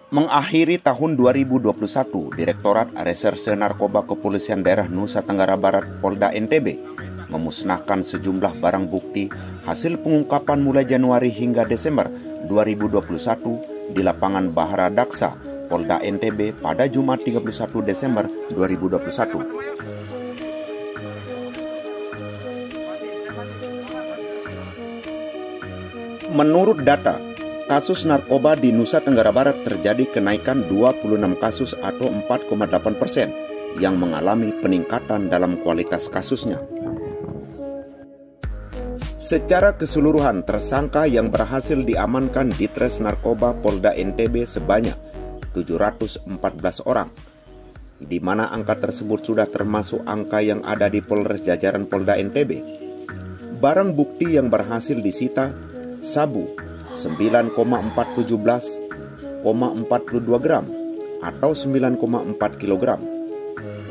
Mengakhiri tahun 2021, Direktorat Reserse Narkoba Kepolisian Daerah Nusa Tenggara Barat Polda NTB memusnahkan sejumlah barang bukti hasil pengungkapan mulai Januari hingga Desember 2021 di lapangan Bahara Daksa, Polda NTB pada Jumat 31 Desember 2021. Menurut data, kasus narkoba di Nusa Tenggara Barat terjadi kenaikan 26 kasus atau 4,8% yang mengalami peningkatan dalam kualitas kasusnya. Secara keseluruhan, tersangka yang berhasil diamankan di Ditres Narkoba Polda NTB sebanyak 714 orang, di mana angka tersebut sudah termasuk angka yang ada di Polres jajaran Polda NTB. Barang bukti yang berhasil disita: sabu 9,417,42 gram atau 9,4 kg,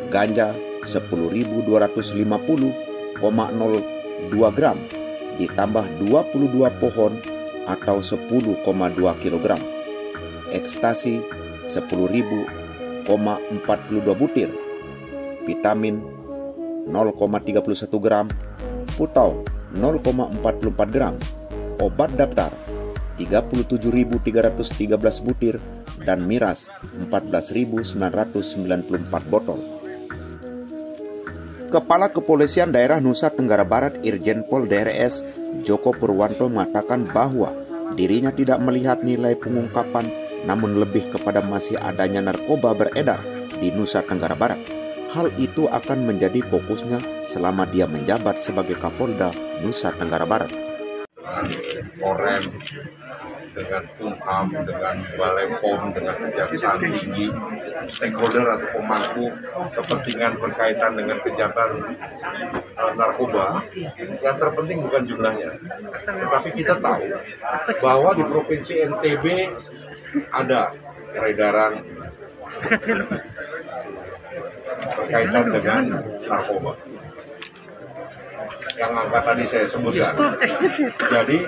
ganja 10.250,02 gram ditambah 22 pohon atau 10,2 kg, ekstasi 10.000,42 butir, vitamin 0,31 gram, putau 0,44 gram, obat daftar 37.313 butir, dan miras 14.994 botol. Kepala Kepolisian Daerah Nusa Tenggara Barat Irjen Pol DRS Joko Purwanto mengatakan bahwa dirinya tidak melihat nilai pengungkapan, namun lebih kepada masih adanya narkoba beredar di Nusa Tenggara Barat. Hal itu akan menjadi fokusnya selama dia menjabat sebagai Kapolda Nusa Tenggara Barat. Korem, dengan Kumham, dengan Balai POM, dengan Kejaksaan Tinggi, stakeholder atau pemangku kepentingan berkaitan dengan kejahatan narkoba. Yang terpenting bukan jumlahnya, tetapi kita tahu bahwa di Provinsi NTB ada peredaran berkaitan dengan narkoba yang angka tadi saya sebutkan. Jadi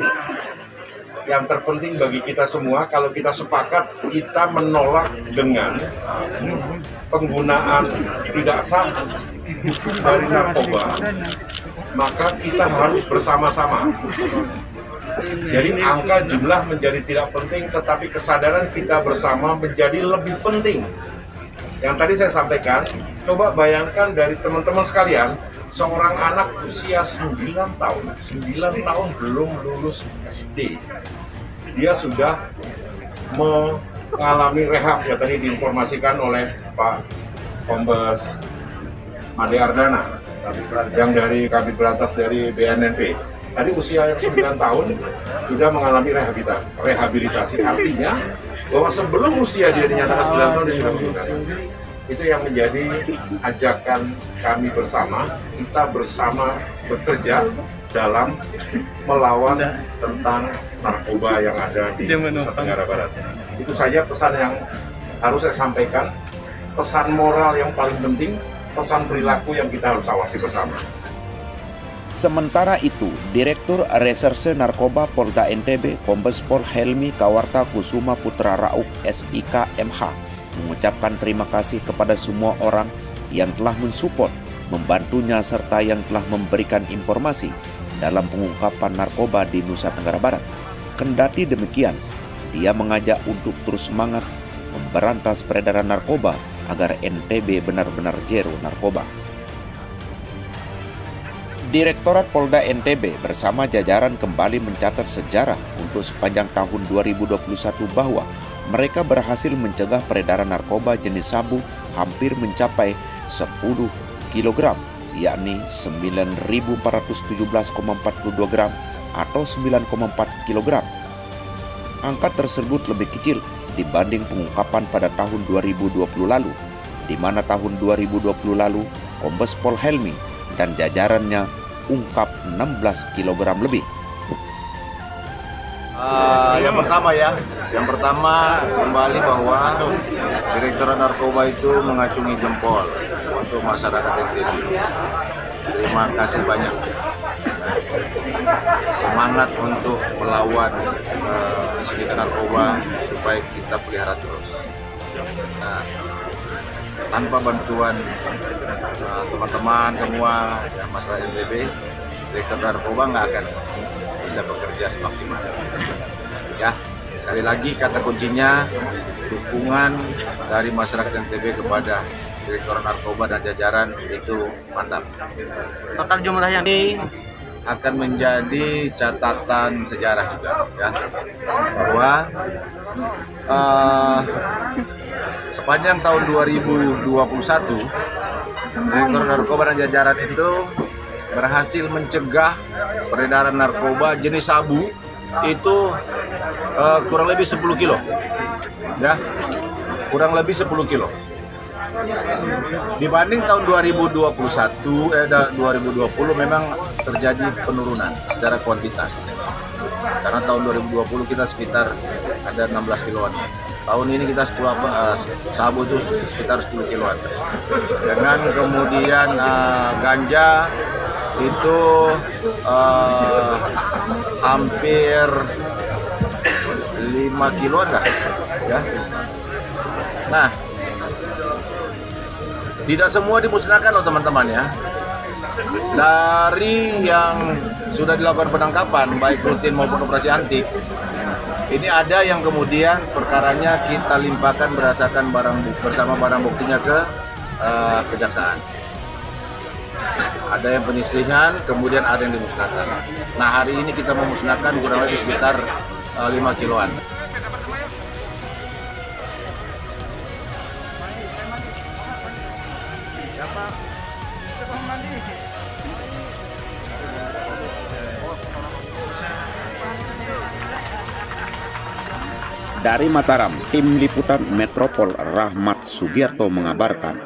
yang terpenting bagi kita semua, kalau kita sepakat kita menolak dengan penggunaan tidak sah dari narkoba, maka kita harus bersama-sama. Jadi angka jumlah menjadi tidak penting, tetapi kesadaran kita bersama menjadi lebih penting. Yang tadi saya sampaikan, coba bayangkan dari teman-teman sekalian, seorang anak usia 9 tahun belum lulus SD, dia sudah mengalami rehab, ya tadi diinformasikan oleh Pak Kombes Made Ardana yang dari Kabid Berantas dari BNNP. Tadi usia yang 9 tahun sudah mengalami rehabilitasi, artinya bahwa sebelum usia dia dinyatakan 9 tahun dia sudah menggunakan. Itu yang menjadi ajakan kami bersama, kita bersama bekerja dalam melawan tentang narkoba yang ada di Nusa Tenggara Barat. Itu saja pesan yang harus saya sampaikan, pesan moral yang paling penting, pesan perilaku yang kita harus awasi bersama. Sementara itu, Direktur Reserse Narkoba Polda NTB Kombes Pol Helmi Kawarta Kusuma Putra Rauk SIK MH mengucapkan terima kasih kepada semua orang yang telah mensupport, membantunya, serta yang telah memberikan informasi dalam pengungkapan narkoba di Nusa Tenggara Barat. Kendati demikian, dia mengajak untuk terus semangat memberantas peredaran narkoba agar NTB benar-benar zero narkoba. Direktorat Polda NTB bersama jajaran kembali mencatat sejarah untuk sepanjang tahun 2021 bahwa mereka berhasil mencegah peredaran narkoba jenis sabu hampir mencapai 10 kg, yakni 9.417,42 gram atau 9,4 kg. Angka tersebut lebih kecil dibanding pengungkapan pada tahun 2020 lalu, di mana tahun 2020 lalu Kombes Pol Helmi dan jajarannya ungkap 16 kg lebih. Yang pertama kembali bahwa Direktorat Narkoba itu mengacungi jempol untuk masyarakat NTB. Terima kasih banyak. Semangat untuk melawan sindikat narkoba supaya kita pelihara terus. Nah, tanpa bantuan teman-teman semua yang masyarakat NTB, Direktur Narkoba nggak akan bisa bekerja semaksimal. Ya, sekali lagi kata kuncinya dukungan dari masyarakat NTB kepada Direktur Narkoba dan jajaran itu mantap. Total jumlah yang Ini akan menjadi catatan sejarah juga, ya, bahwa sepanjang tahun 2021 Direktur Narkoba dan jajaran itu berhasil mencegah peredaran narkoba jenis sabu itu kurang lebih 10 kilo, ya, kurang lebih 10 kilo. Dibanding tahun 2020 memang terjadi penurunan secara kuantitas. Karena tahun 2020 kita sekitar ada 16 kiloan. Tahun ini kita sabu itu sekitar 10 kiloan. Dengan kemudian ganja itu hampir 5 kiloan lah, ya. Nah, tidak semua dimusnahkan loh teman-teman, ya. Dari yang sudah dilakukan penangkapan, baik rutin maupun operasi antik, ini ada yang kemudian perkaranya kita limpahkan berdasarkan bersama barang buktinya ke kejaksaan. Ada yang penyisihan, kemudian ada yang dimusnahkan. Nah, hari ini kita memusnahkan kurang lebih sekitar 5 kiloan. Dari Mataram, tim liputan Metropol Rahmat Sugiarto mengabarkan.